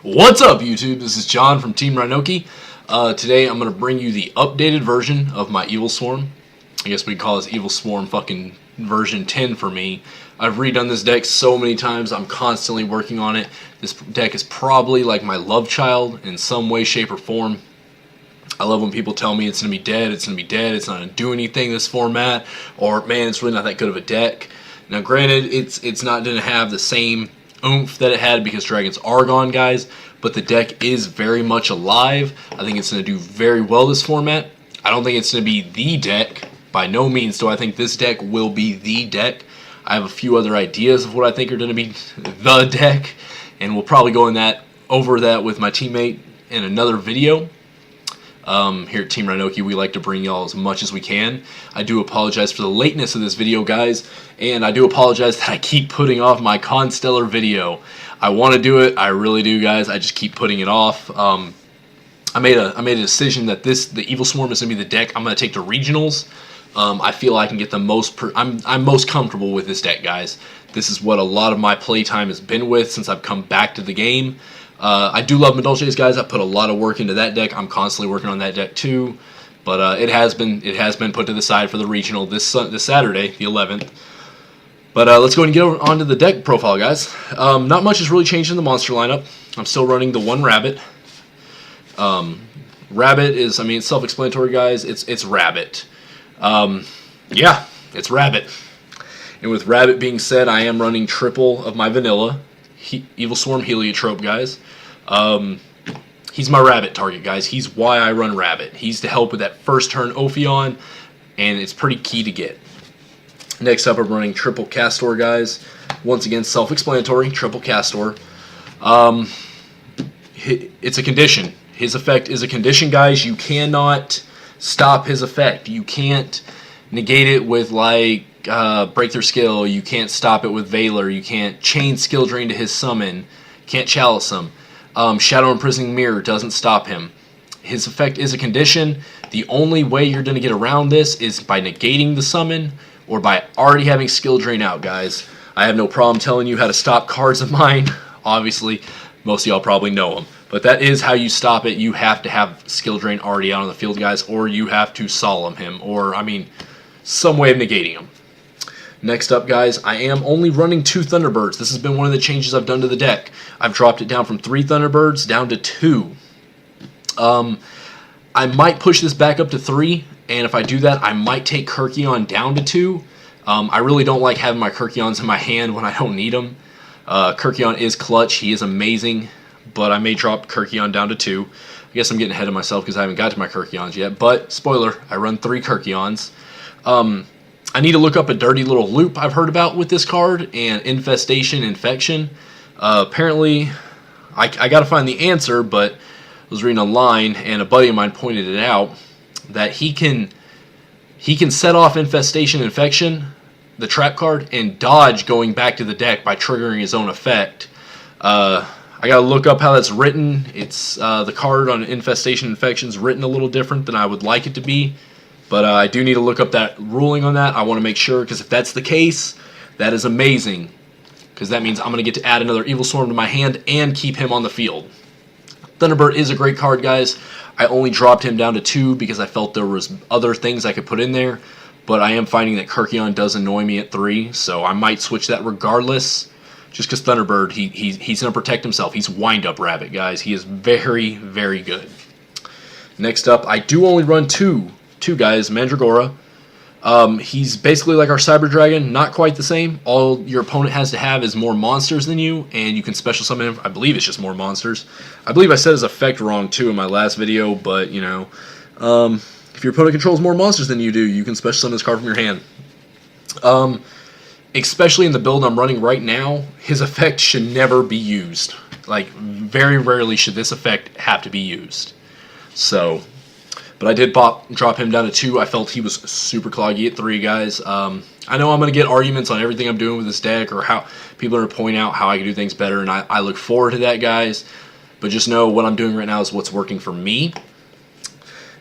What's up, YouTube? This is John from Team RynOke. Today I'm going to bring you the updated version of my Evilswarm. I guess we'd call this Evilswarm fucking version 10 for me. I've redone this deck so many times, I'm constantly working on it. This deck is probably like my love child in some way, shape, or form. I love when people tell me it's going to be dead, it's not going to do anything this format, or man, it's really not that good of a deck. Now granted, it's not going to have the same oomph that it had because dragons are gone, guys, but the deck is very much alive. I think it's going to do very well this format. I don't think it's going to be the deck. By no means do I think this deck will be the deck. I have a few other ideas of what I think are going to be the deck, and we'll probably go over that with my teammate in another video. Here at Team RynOke, we like to bring y'all as much as we can. I do apologize for the lateness of this video, guys, and I do apologize that I keep putting off my Constellar video. I want to do it, I really do, guys. I just keep putting it off. I made a decision that the Evilswarm is going to be the deck I'm going to take to regionals. I feel I can get the most. I'm most comfortable with this deck, guys. This is what a lot of my playtime has been with since I've come back to the game. I do love Medolches, guys. I put a lot of work into that deck. I'm constantly working on that deck too, but it has been put to the side for the regional this Saturday, the 11th. But let's go ahead and get on to the deck profile, guys. Not much has really changed in the monster lineup. I'm still running the one Rabbit. Rabbit is, I mean, it's self-explanatory, guys. It's Rabbit. Yeah, it's Rabbit. And with Rabbit being said, I am running triple of my vanilla Evilswarm Heliotrope, guys. He's my Rabbit target, guys. He's why I run Rabbit. He's to help with that first turn Ophion, and it's pretty key to get. Next up, I'm running triple Castor, guys. Once again, self-explanatory, triple Castor. It's a condition. His effect is a condition, guys. You cannot stop his effect. You can't negate it with, like, break their skill. You can't stop it with Valor. You can't chain skill drain to his summon. Can't chalice him. Shadow Imprisoning Mirror doesn't stop him. His effect is a condition. The only way you're going to get around this is by negating the summon or by already having skill drain out, guys. I have no problem telling you how to stop cards of mine. Obviously, most of y'all probably know them. But that is how you stop it. You have to have skill drain already out on the field, guys, or you have to solemn him, or, I mean, some way of negating him. Next up, guys, I am only running 2 Thunderbirds. This has been one of the changes I've done to the deck. I've dropped it down from 3 Thunderbirds down to 2. I might push this back up to 3, and if I do that, I might take Kirkion down to 2. I really don't like having my Kirkions in my hand when I don't need them. Kirkion is clutch. He is amazing, but I may drop Kirkion down to 2. I guess I'm getting ahead of myself because I haven't got to my Kirkions yet, but spoiler, I run 3 Kirkions. I need to look up a dirty little loop I've heard about with this card, and Infestation Infection. Apparently, I got to find the answer, but I was reading online, and a buddy of mine pointed it out, that he can set off Infestation Infection, the trap card, and dodge going back to the deck by triggering his own effect. I got to look up how that's written. It's the card on Infestation Infection is written a little different than I would like it to be. But I do need to look up that ruling on that. I want to make sure, because if that's the case, that is amazing. Because that means I'm going to get to add another Evilswarm to my hand and keep him on the field. Thunderbird is a great card, guys. I only dropped him down to 2 because I felt there was other things I could put in there. But I am finding that Kirkion does annoy me at 3, so I might switch that regardless. Just because Thunderbird, he's going to protect himself. He's Wind-Up Rabbit, guys. He is very, very good. Next up, I do only run 2 guys, Mandragora. He's basically like our Cyber Dragon, not quite the same. All your opponent has to have is more monsters than you, and you can special summon him. I believe it's just more monsters. I believe I said his effect wrong too in my last video, but you know, if your opponent controls more monsters than you do, you can special summon this card from your hand. Especially in the build I'm running right now, his effect should never be used. Like, very rarely should this effect have to be used. So, but I did drop him down to 2. I felt he was super cloggy at 3, guys. I know I'm going to get arguments on everything I'm doing with this deck, or how people are going to point out how I can do things better, and I look forward to that, guys. But just know what I'm doing right now is what's working for me.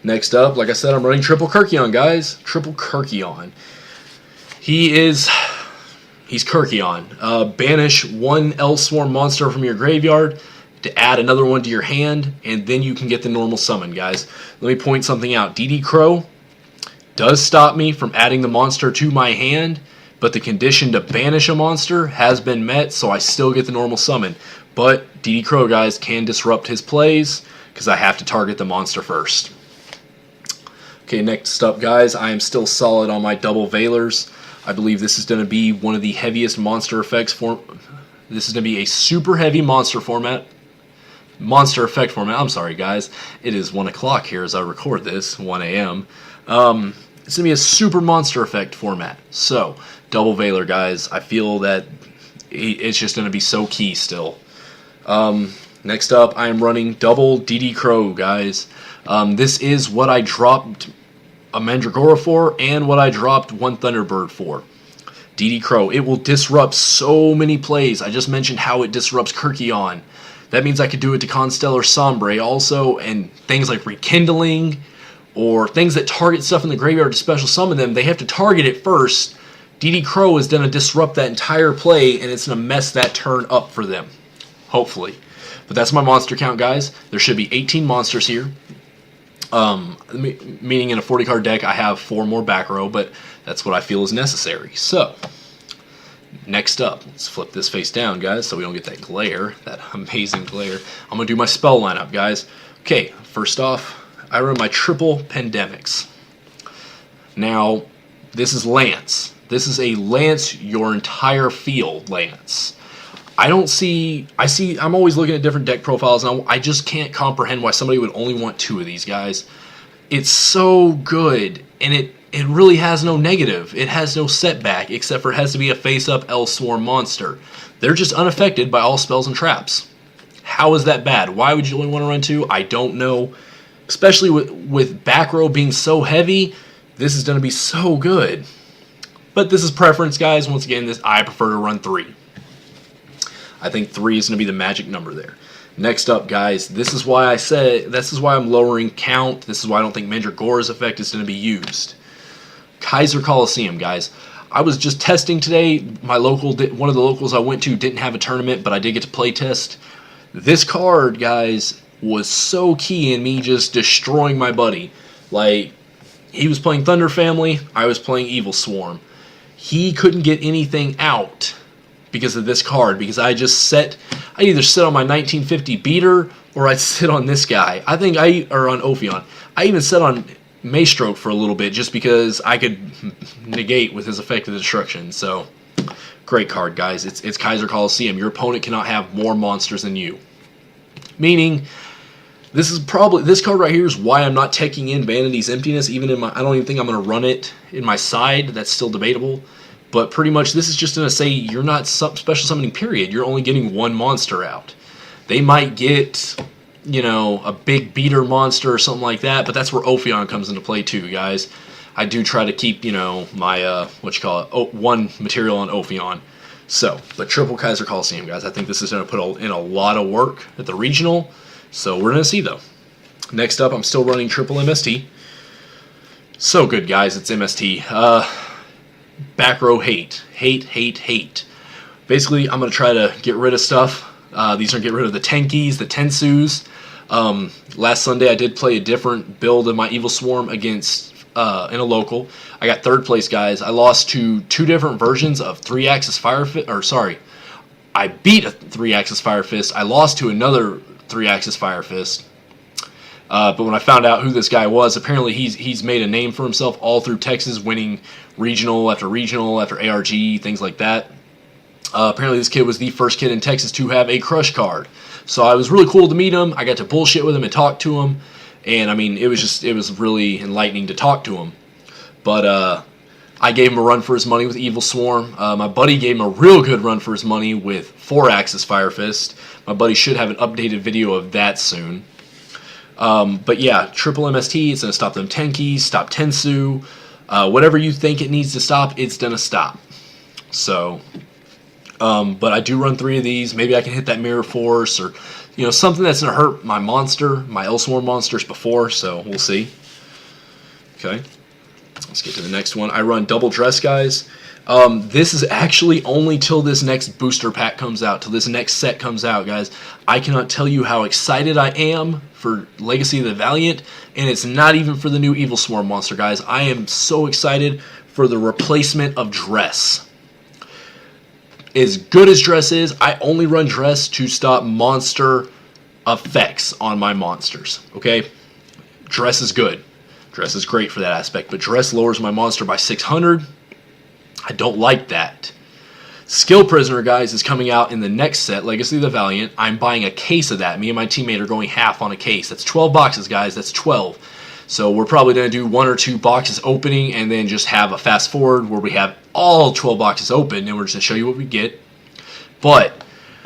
Next up, like I said, I'm running triple Kirkion, guys. Triple Kirkion. He's Kirkion. Banish 1 Evilswarm monster from your graveyard. to add another one to your hand, and then you can get the normal summon, guys. Let me point something out. DD Crow does stop me from adding the monster to my hand, but the condition to banish a monster has been met, so I still get the normal summon. But DD Crow, guys, can disrupt his plays because I have to target the monster first. Okay, next up, guys, I am still solid on my double Veilers. I believe this is going to be one of the heaviest monster effects This is going to be a super heavy monster effect format. I'm sorry, guys. It is 1 o'clock here as I record this, 1 a.m. It's going to be a super monster effect format. So, double Veiler, guys. I feel that it's just going to be so key still. Next up, I am running double DD Crow, guys. This is what I dropped a Mandragora for and what I dropped one Thunderbird for. DD Crow. It will disrupt so many plays. I just mentioned how it disrupts Kirkion. That means I could do it to Constellar Sombre also, and things like Rekindling, or things that target stuff in the graveyard to special summon them, they have to target it first. DD Crow is going to disrupt that entire play, and it's going to mess that turn up for them. Hopefully. But that's my monster count, guys. There should be 18 monsters here. Meaning in a 40 card deck I have 4 more back row, but that's what I feel is necessary. So, next up, let's flip this face down, guys, so we don't get that glare, that amazing glare. I'm going to do my spell lineup, guys. Okay, first off, I run my triple Pandemics. Now, this is Lance. This is a Lance your entire field Lance. I'm always looking at different deck profiles, and I just can't comprehend why somebody would only want 2 of these guys. It's so good, and it really has no negative. It has no setback, except for it has to be a face-up Evilswarm monster. They're just unaffected by all spells and traps. How is that bad? Why would you only want to run 2? I don't know. Especially with back row being so heavy, this is going to be so good. But this is preference, guys. Once again, I prefer to run 3. I think 3 is going to be the magic number there. Next up, guys, this is why I'm lowering count. This is why I don't think Mandragora's effect is going to be used. Kaiser Coliseum, guys. I was just testing today. One of the locals I went to didn't have a tournament, but I did get to play test. This card, guys, was so key in me just destroying my buddy. Like, he was playing Thunder Family, I was playing Evilswarm. He couldn't get anything out because of this card, because I either sit on my 1950 beater or I'd sit on this guy. Or on Ophion. I even sat on Maystroke for a little bit just because I could negate with his effective destruction. So, great card, guys. It's Kaiser Coliseum. Your opponent cannot have more monsters than you. Meaning, this card right here is why I'm not taking in Vanity's Emptiness. I don't even think I'm going to run it in my side. That's still debatable. But pretty much this is just going to say you're not special summoning, period. You're only getting 1 monster out. They might get, a big beater monster or something like that, but that's where Ophion comes into play too, guys. I do try to keep, my, 1 material on Ophion. So, but triple Kaiser Coliseum, guys. I think this is going to put in a lot of work at the regional. So we're going to see, though. Next up, I'm still running triple MST. So good, guys. It's MST. Back row hate. Hate. Basically, I'm going to try to get rid of stuff. These are going to get rid of the Tenkis, the Tensus. Last Sunday, I did play a different build of my Evilswarm against in a local. I got 3rd place, guys. I lost to 2 different versions of 3-axis Fire Fist. I beat a 3-axis Fire Fist. I lost to another 3-axis Fire Fist. But when I found out who this guy was, apparently he's made a name for himself all through Texas, winning regional after ARG, things like that. Apparently this kid was the first kid in Texas to have a Crush card. So it was really cool to meet him. I got to bullshit with him and talk to him. And, it was really enlightening to talk to him. But I gave him a run for his money with Evilswarm. My buddy gave him a real good run for his money with 4-axis Fire Fist. My buddy should have an updated video of that soon. But yeah, triple MST, it's going to stop them Tenkis, stop Tensu. Whatever you think it needs to stop, it's going to stop. So, but I do run 3 of these. Maybe I can hit that Mirror Force or, something that's going to hurt my Evilswarm monsters before, so we'll see. Okay. Let's get to the next one. I run double dress, guys. This is actually only till this next booster pack comes out, till this next set comes out, guys. I cannot tell you how excited I am for Legacy of the Valiant, and it's not even for the new Evilswarm monster, guys. I am so excited for the replacement of dress. As good as dress is, I only run dress to stop monster effects on my monsters, okay? Dress is good. Dress is great for that aspect, but dress lowers my monster by 600. I don't like that. Skill Prisoner, guys, is coming out in the next set, Legacy of the Valiant. I'm buying a case of that. Me and my teammate are going half on a case. That's 12 boxes, guys. That's 12. So we're probably going to do 1 or 2 boxes opening and then just have a fast forward where we have all 12 boxes open, and we're just going to show you what we get. But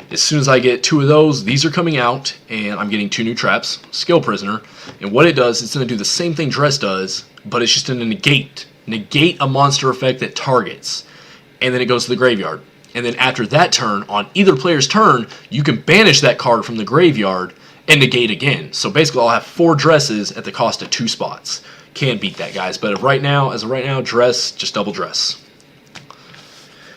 as soon as I get 2 of those, these are coming out, and I'm getting 2 new traps, Skill Prisoner. And what it does, it's going to do the same thing Dress does, but it's just going to negate a monster effect that targets. And then it goes to the graveyard. And then after that turn, on either player's turn, you can banish that card from the graveyard and negate again. So basically I'll have 4 dresses at the cost of 2 spots. Can't beat that, guys. But as of right now, dress, just double dress.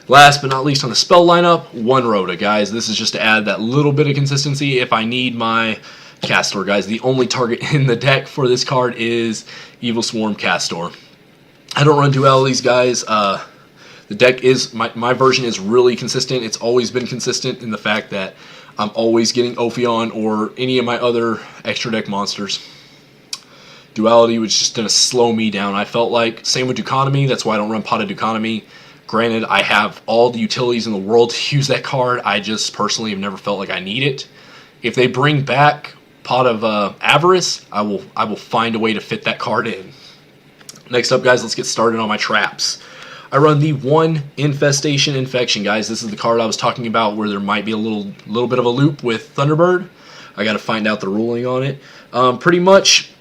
Last but not least on the spell lineup, 1 Rhoda, guys. This is just to add that little bit of consistency if I need my Castor, guys. The only target in the deck for this card is Evilswarm Castor. I don't run dualities, guys. The deck is, my version is really consistent. It's always been consistent in the fact that I'm always getting Ophion or any of my other extra deck monsters. Duality was just going to slow me down, I felt like. Same with Duconomy. That's why I don't run Pot of Duconomy. Granted, I have all the utilities in the world to use that card. I just personally have never felt like I need it. If they bring back Pot of Avarice, I will find a way to fit that card in. Next up, guys, let's get started on my traps. I run the 1 Infestation Infection, guys. This is the card I was talking about where there might be a little bit of a loop with Thunderbird. I got to find out the ruling on it. Pretty much,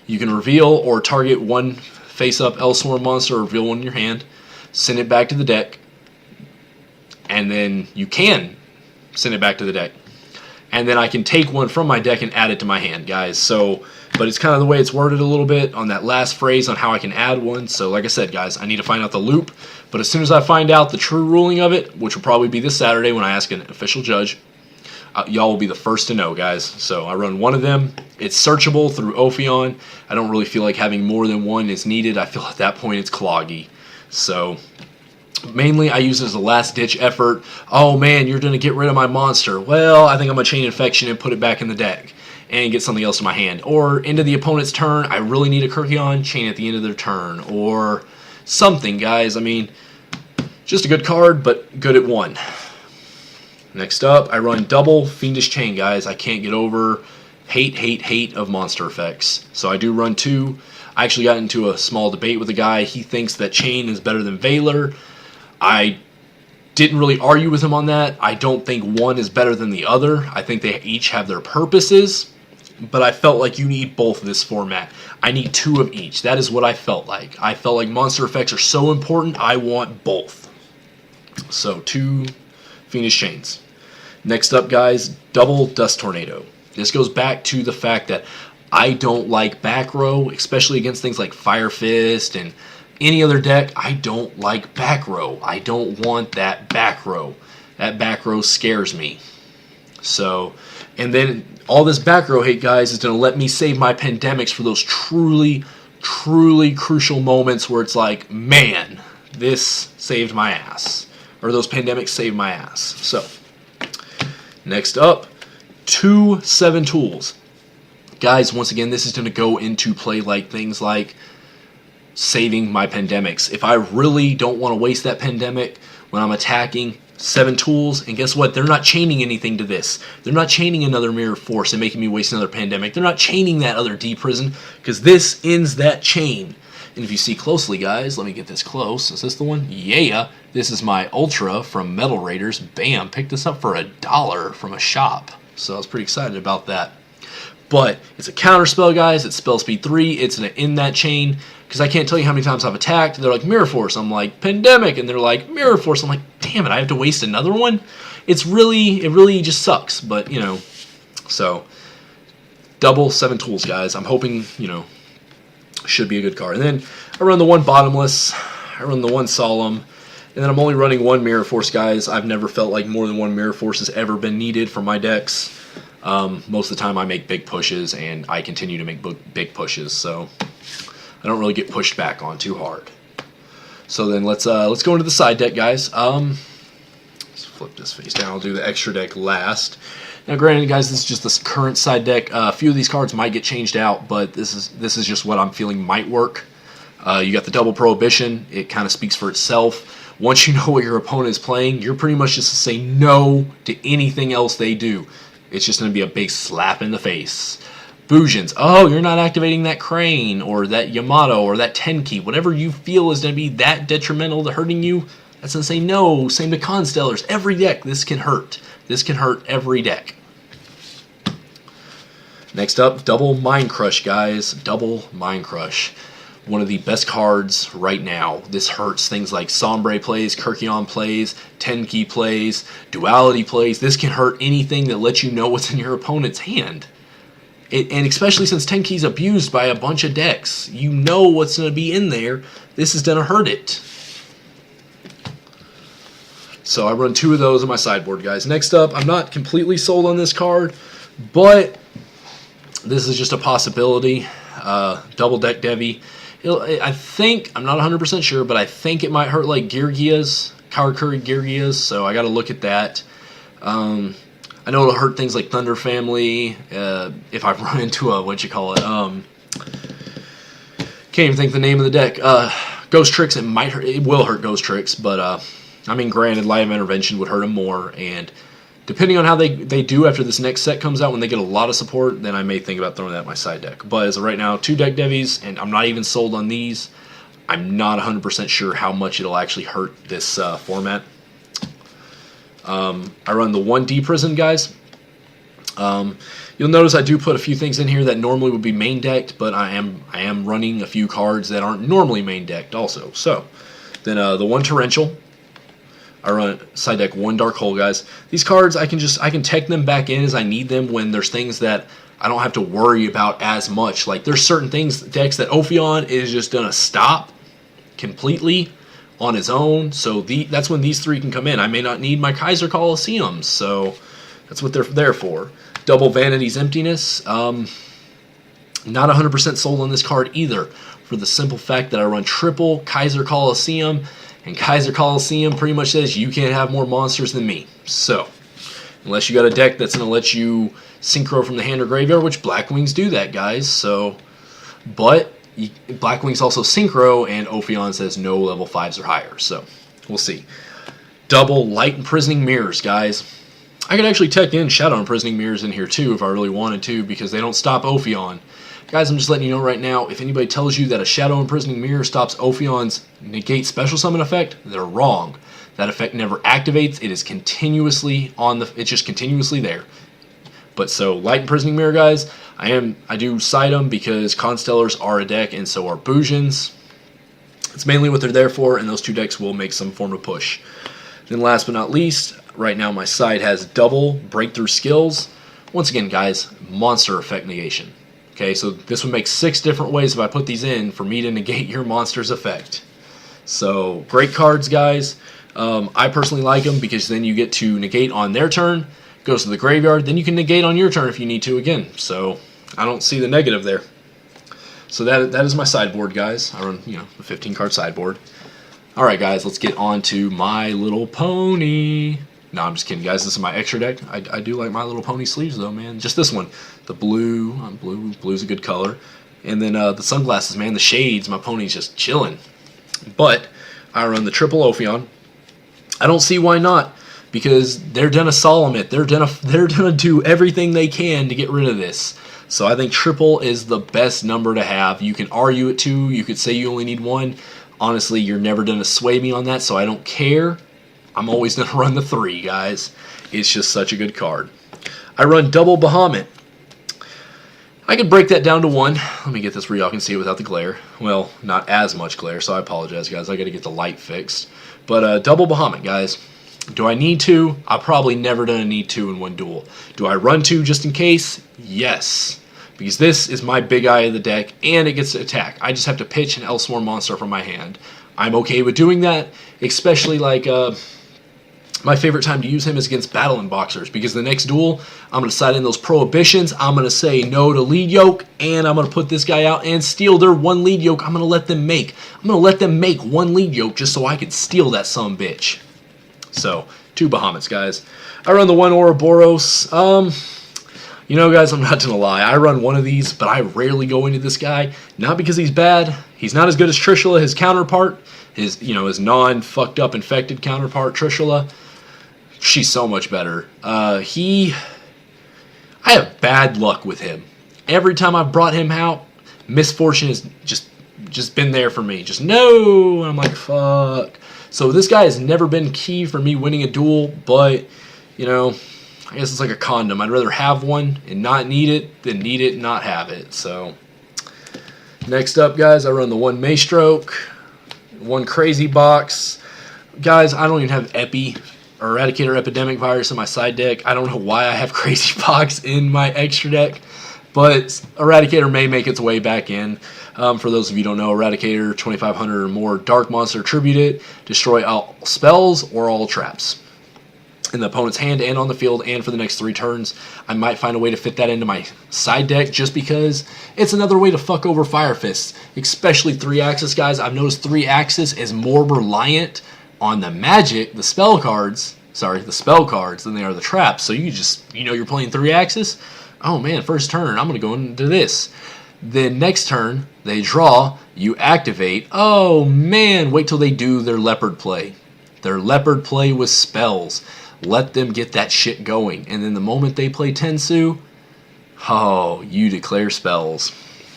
you can reveal or target 1 face-up Evilswarm monster, or reveal 1 in your hand, send it back to the deck, and then you can send it back to the deck. And then I can take 1 from my deck and add it to my hand, guys. So, but it's kind of the way it's worded a little bit on that last phrase on how I can add 1. So like I said, guys, I need to find out the loop. But as soon as I find out the true ruling of it, which will probably be this Saturday when I ask an official judge, y'all will be the first to know, guys. So I run 1 of them. It's searchable through Ophion. I don't really feel like having more than 1 is needed. I feel at that point it's cloggy. So mainly I use it as a last-ditch effort. Oh man, you're going to get rid of my monster. Well, I think I'm going to chain Infection and put it back in the deck and get something else in my hand. Or into the opponent's turn, I really need a Kirkion, chain at the end of their turn. Or something, guys. I mean, just a good card, but good at 1. Next up, I run double Fiendish Chain, guys. I can't get over hate of monster effects. So I do run 2. I actually got into a small debate with a guy. He thinks that Chain is better than Valor. I didn't really argue with him on that. I don't think one is better than the other. I think they each have their purposes, but I felt like you need both of this format. I need 2 of each. That is what I felt like. I felt like monster effects are so important, I want both. So 2 Fiendish Chains. Next up, guys, double Dust Tornado. This goes back to the fact that I don't like back row, especially against things like Fire Fist and any other deck. I don't like back row. I don't want that back row. That back row scares me. So, and then all this back row hate, guys, is going to let me save my pandemics for those truly crucial moments where it's like, man, this saved my ass. Or those pandemics saved my ass. So, next up, 2 7 tools. Guys, once again, this is going to go into play like things like saving my pandemics. If I really don't want to waste that pandemic when I'm attacking, 7 tools, and guess what? They're not chaining anything to this. They're not chaining another Mirror Force and making me waste another pandemic. They're not chaining that other D-Prison, because this ends that chain. And if you see closely, guys, let me get this close. Is this the one? Yeah. This is my Ultra from Metal Raiders. Bam. Picked this up for $1 from a shop. So I was pretty excited about that. But it's a counter spell, guys. It's spell speed 3. It's going to end that chain. Because I can't tell you how many times I've attacked. They're like, Mirror Force. I'm like, Pandemic. And they're like, Mirror Force. I'm like, damn it, I have to waste another one? It really just sucks. But, you know, so double 7 tools, guys. I'm hoping, you know, Should be a good card. And then I run the one Bottomless, I run the one Solemn, and then I'm only running one Mirror Force, guys. I've never felt like more than one Mirror Force has ever been needed for my decks. Most of the time I make big pushes, and I continue to make big pushes, so I don't really get pushed back on too hard. So then let's go into the side deck, guys. Let's flip this face down. I'll do the extra deck last. Now, granted, guys, this is just the current side deck. A few of these cards might get changed out, but this is just what I'm feeling might work. You got the double Prohibition. It kind of speaks for itself. Once you know what your opponent is playing, you're pretty much just to say no to anything else they do. It's just going to be a big slap in the face. Bujins. Oh, you're not activating that Crane or that Yamato or that Tenki. Whatever you feel is going to be that detrimental to hurting you, that's going to say no. Same to Constellars. Every deck, this can hurt. This can hurt every deck. Next up, Double Mind Crush, guys. Double Mind Crush. One of the best cards right now. This hurts things like Sombre plays, Kyrkion plays, Tenki plays, Duality plays. This can hurt anything that lets you know what's in your opponent's hand. And especially since Tenki's abused by a bunch of decks. You know what's going to be in there. This is going to hurt it. So I run 2 of those on my sideboard, guys. Next up, I'm not completely sold on this card, but this is just a possibility. Double Deck Devi. I think, I'm not 100% sure, but I think it might hurt like Geargias, Karakuri Geargias, so I got to look at that. I know it'll hurt things like Thunder Family, if I run into a, can't even think the name of the deck. Ghost Tricks, it will hurt Ghost Tricks, but, I mean, granted, Light of Intervention would hurt them more, and depending on how they do after this next set comes out, when they get a lot of support, then I may think about throwing that in my side deck. But as of right now, 2 deck Devis, and I'm not even sold on these. I'm not 100% sure how much it'll actually hurt this format. I run the 1D Prison, guys. You'll notice I do put a few things in here that normally would be main decked, but I am running a few cards that aren't normally main decked also. So, then the 1 Torrential. I run side deck 1 Dark Hole, guys. These cards, I can tech them back in as I need them when there's things that I don't have to worry about as much. Like, there's certain decks that Ophion is just going to stop completely on its own. So that's when these 3 can come in. I may not need my Kaiser Colosseums, so that's what they're there for. Double Vanity's Emptiness. Not 100% sold on this card either, for the simple fact that I run triple Kaiser Colosseum, and Kaiser Colosseum pretty much says you can't have more monsters than me. So, unless you got a deck that's going to let you synchro from the hand or graveyard, which Blackwings do that, guys. So, but Blackwings also synchro, and Ophion says no level 5s or higher. So, we'll see. Double Light Imprisoning Mirrors, guys. I could actually tech in Shadow Imprisoning Mirrors in here too if I really wanted to, because they don't stop Ophion. Guys, I'm just letting you know right now, if anybody tells you that a Shadow Imprisoning Mirror stops Ophion's Negate Special Summon effect, they're wrong. That effect never activates. It is continuously it's just continuously there. But so, Light Imprisoning Mirror, guys, I do side them because Constellars are a deck, and so are Bujins. It's mainly what they're there for, and those 2 decks will make some form of push. Then last but not least, right now my side has double Breakthrough Skills. Once again, guys, monster effect negation. Okay, so this would make 6 different ways if I put these in for me to negate your monster's effect. So, great cards, guys. I personally like them because then you get to negate on their turn, goes to the graveyard, then you can negate on your turn if you need to again. So, I don't see the negative there. So that is my sideboard, guys. I run, a 15-card sideboard. Alright, guys, let's get on to My Little Pony. No, I'm just kidding, guys. This is my extra deck. I do like My Little Pony sleeves, though, man. Just this one. The blue. Blue's a good color. And then the sunglasses, man. The shades. My pony's just chilling. But I run the triple Ophion. I don't see why not. Because they're gonna solemn it. They're gonna do everything they can to get rid of this. So I think triple is the best number to have. You can argue it too. You could say you only need 1. Honestly, you're never gonna sway me on that, so I don't care. I'm always going to run the 3, guys. It's just such a good card. I run double Bahamut. I could break that down to 1. Let me get this where y'all can see it without the glare. Well, not as much glare, so I apologize, guys. I got to get the light fixed. But double Bahamut, guys. Do I need 2? I'm probably never going to need 2 in one duel. Do I run 2 just in case? Yes. because this is my big eye of the deck, and it gets to attack. I just have to pitch an Evilswarm monster from my hand. I'm okay with doing that, especially like my favorite time to use him is against Battle Boxers, because the next duel, I'm going to side in those prohibitions, I'm going to say no to lead yoke, and I'm going to put this guy out and steal their one lead yoke. I'm going to let them make one lead yoke just so I can steal that sumbitch. So, 2 Bahamut's, guys. I run the 1 Ouroboros. You know, guys, I'm not going to lie. I run one of these, but I rarely go into this guy. Not because he's bad. He's not as good as Trishula, his counterpart. His non-fucked up infected counterpart, Trishula. She's so much better. I have bad luck with him. Every time I've brought him out, misfortune has just been there for me. Just no. I'm like, fuck. So this guy has never been key for me winning a duel, but, you know, I guess it's like a condom. I'd rather have one and not need it than need it and not have it. So, next up, guys, I run the 1 Maystroke, 1 Crazy Box. Guys, I don't even have Epi or Eradicator Epidemic Virus in my side deck. I don't know why I have Crazy Box in my extra deck, but Eradicator may make its way back in. For those of you who don't know, Eradicator, 2,500 or more Dark Monster, tribute it, destroy all spells or all traps in the opponent's hand and on the field, and for the next 3 turns. I might find a way to fit that into my side deck just because it's another way to fuck over Fire Fists, especially 3-axis, guys. I've noticed 3-axis is more reliant on the magic, the spell cards, than they are the traps. So you're playing 3-axis. Oh man, first turn, I'm going to go into this. Then next turn, they draw, you activate. Oh man, wait till they do their leopard play. Their leopard play with spells. Let them get that shit going. And then the moment they play Tensu, oh, you declare spells.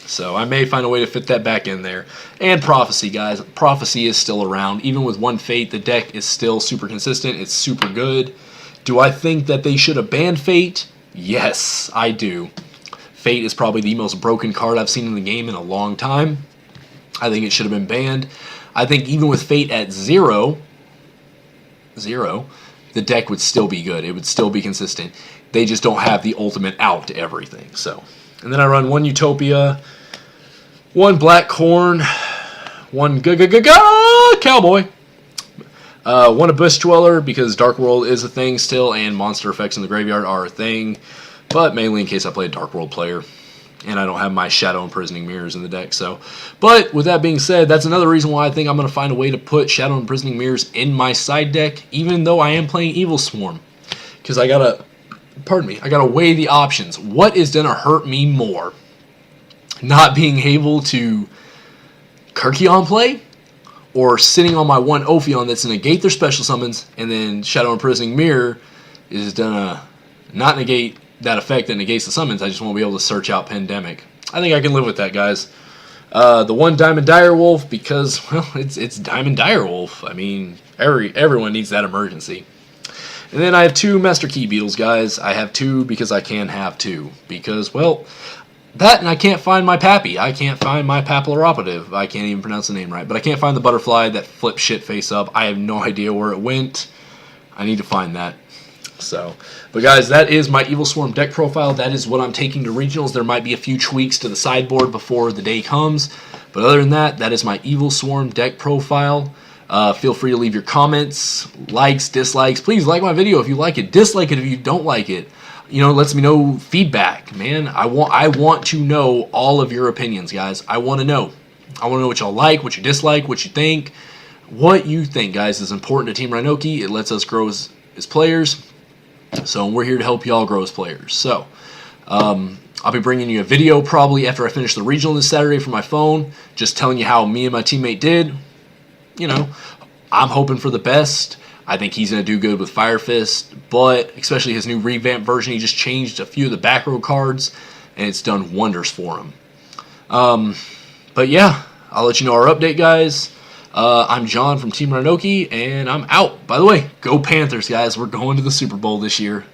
So I may find a way to fit that back in there. And Prophecy, guys. Prophecy is still around. Even with 1 Fate, the deck is still super consistent. It's super good. Do I think that they should have banned Fate? Yes, I do. Fate is probably the most broken card I've seen in the game in a long time. I think it should have been banned. I think even with Fate at 0, the deck would still be good. It would still be consistent. They just don't have the ultimate out to everything. So, and then I run 1 Utopia, 1 Black Corn, 1 Cowboy, 1 Abyss Dweller, because Dark World is a thing still, and monster effects in the graveyard are a thing, but mainly in case I play a Dark World player, and I don't have my Shadow Imprisoning Mirrors in the deck. So, but with that being said, that's another reason why I think I'm going to find a way to put Shadow Imprisoning Mirrors in my side deck, even though I am playing Evilswarm, because I gotta weigh the options. What is going to hurt me more? Not being able to Kirkion play, or sitting on my 1 Ophion that's going to negate their special summons, and then Shadow Imprisoning Mirror is going to not negate that effect that negates the summons. I just won't be able to search out Pandemic. I think I can live with that, guys. The 1 Diamond Direwolf, because, well, it's Diamond Direwolf. I mean, everyone needs that emergency. And then I have 2 Master Key Beetles, guys. I have 2 because I can have 2. Because, well, that, and I can't find my Pappy. I can't find my Papilloroperative. I can't even pronounce the name right. But I can't find the butterfly that flips shit face up. I have no idea where it went. I need to find that. So, but guys, that is my Evilswarm deck profile. That is what I'm taking to regionals. There might be a few tweaks to the sideboard before the day comes. But other than that, that is my Evilswarm deck profile. Feel free to leave your comments, likes, dislikes. Please like my video if you like it. Dislike it if you don't like it. You know, it lets me know feedback, man. I want to know all of your opinions, guys. I want to know. I want to know what y'all like, what you dislike, what you think. What you think, guys, is important to Team RynOke. It lets us grow as players. So we're here to help y'all grow as players. So I'll be bringing you a video probably after I finish the regional this Saturday from my phone, just telling you how me and my teammate did. You know, I'm hoping for the best. I think he's going to do good with Fire Fist, but especially his new revamped version, he just changed a few of the back row cards, and it's done wonders for him. But yeah, I'll let you know our update, guys. I'm John from Team RynOke, and I'm out. By the way, go Panthers, guys. We're going to the Super Bowl this year.